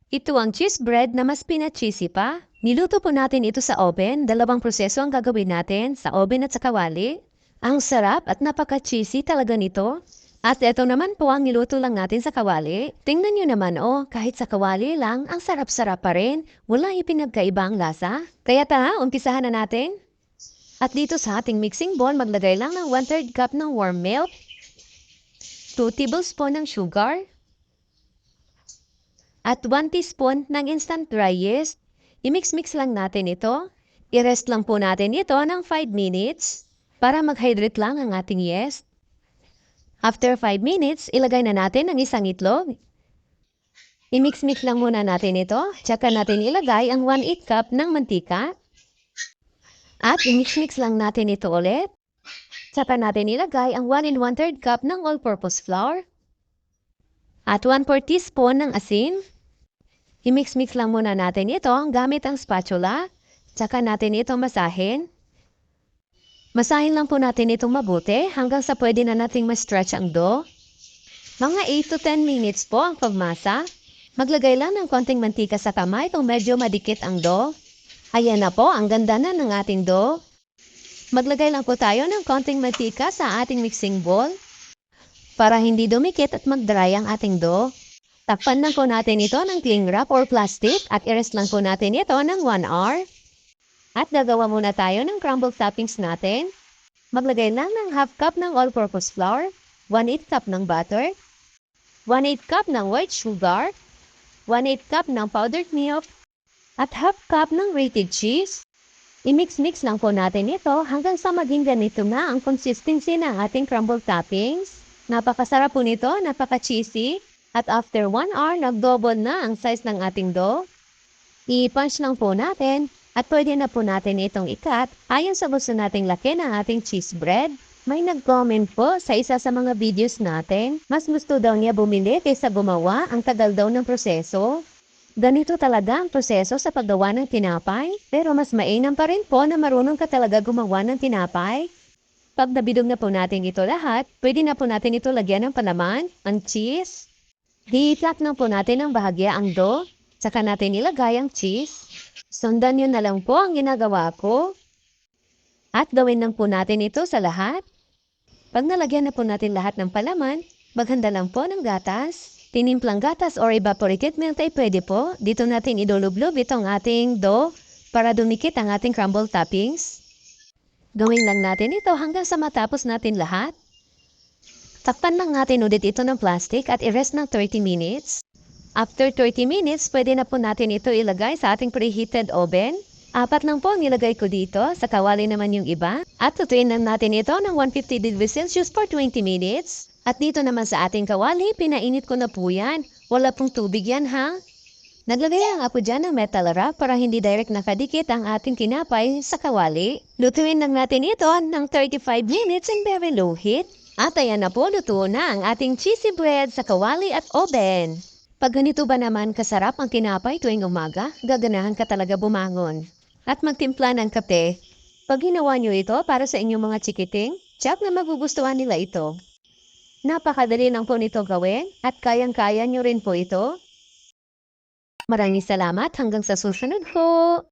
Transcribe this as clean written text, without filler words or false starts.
Ito ang cheese bread na mas pina-cheesy pa. Niluto po natin ito sa oven. Dalawang proseso ang gagawin natin, sa oven at sa kawali. Ang sarap at napaka-cheesy talaga nito. At ito naman po ang niluto lang natin sa kawali. Tingnan nyo naman kahit sa kawali lang, ang sarap-sarap pa rin. Wala ipinagkaiba ang lasa. Kaya umpisahan na natin. At dito sa ating mixing bowl, maglagay lang ng 1/3 cup ng warm milk, 2 tablespoon ng sugar, at 1 teaspoon ng instant dry yeast. I-mix-mix lang natin ito. I-rest lang po natin ito ng 5 minutes para mag-hydrate lang ang ating yeast. After 5 minutes, ilagay na natin ang isang itlog. I-mix-mix lang muna natin ito. Tsaka natin ilagay ang 1/8 cup ng mantika. At i-mix-mix lang natin ito ulit. Tsaka natin ilagay ang 1 1/3 cup ng all-purpose flour. At 1/4 teaspoon ng asin. I-mix-mix lang muna natin ito gamit ang spatula. Tsaka natin ito masahin. Masahin lang po natin itong mabuti hanggang sa pwede na nating ma-stretch ang dough. Mga 8 to 10 minutes po ang pagmasa. Maglagay lang ng konting mantika sa kamay kung medyo madikit ang dough. Ayan na po, ang ganda na ng ating dough. Maglagay lang po tayo ng konting mantika sa ating mixing bowl para hindi dumikit at mag-dry ang ating dough. Takpan lang po natin ito ng cling wrap or plastic at i-rest lang po natin ito ng 1 hour. At gagawa muna tayo ng crumble toppings natin. Maglagay lang ng half cup ng all-purpose flour, 1/8 cup ng butter, 1/8 cup ng white sugar, 1/8 cup ng powdered milk, at half cup ng grated cheese. I-mix-mix lang po natin ito hanggang sa maging ganito na ang consistency ng ating crumble toppings. Napakasarap po nito, napaka-cheesy. At after 1 hour, nag-double na ang size ng ating dough. I-punch lang po natin at pwede na po natin itong ikat ayon sa gusto nating laki ng ating cheese bread. May nag-comment po sa isa sa mga videos natin. Mas gusto daw niya bumili kaysa gumawa, ang tagal daw ng proseso. Ganito talaga ang proseso sa paggawa ng tinapay, pero mas mainam pa rin po na marunong ka talaga gumawa ng tinapay. Pag nabidog na po natin ito lahat, pwede na po natin ito lagyan ng palaman, ang cheese. Hi-flat na po natin ng bahagya ang dough, saka natin ilagay ang cheese. Sundan nyo na lang po ang ginagawa ko. At gawin lang po natin ito sa lahat. Pag nalagyan na po natin lahat ng palaman, maghanda lang po ng gatas. Tinimplang gatas or evaporated milk ay pwede po. Dito natin idulublob itong ating dough para dumikit ang ating crumble toppings. Gawin lang natin ito hanggang sa matapos natin lahat. Takpan lang natin ulit ito ng plastic at i-rest ng 30 minutes. After 30 minutes, pwede na po natin ito ilagay sa ating preheated oven. 4 lang po ang nilagay ko dito, sa kawali naman yung iba. At tutuin lang natin ito ng 150 degrees Celsius for 20 minutes. At dito naman sa ating kawali, pinainit ko na po yan. Wala pong tubig yan ha. Naglagay lang ako dyan ng metal wrap para hindi direct nakadikit ang ating kinapay sa kawali. Lutuin lang natin ito ng 35 minutes in very low heat. At ayan na po, luto na ang ating cheesy bread sa kawali at oven. Pag ganito ba naman kasarap ang tinapay tuwing umaga, gaganahan ka talaga bumangon. At magtimpla ng kape. Pag ginawa nyo ito para sa inyong mga chikiting, tiyak na magugustuhan nila ito. Napakadali lang po nito gawin at kayang-kaya nyo rin po ito. Maraming salamat hanggang sa susunod po.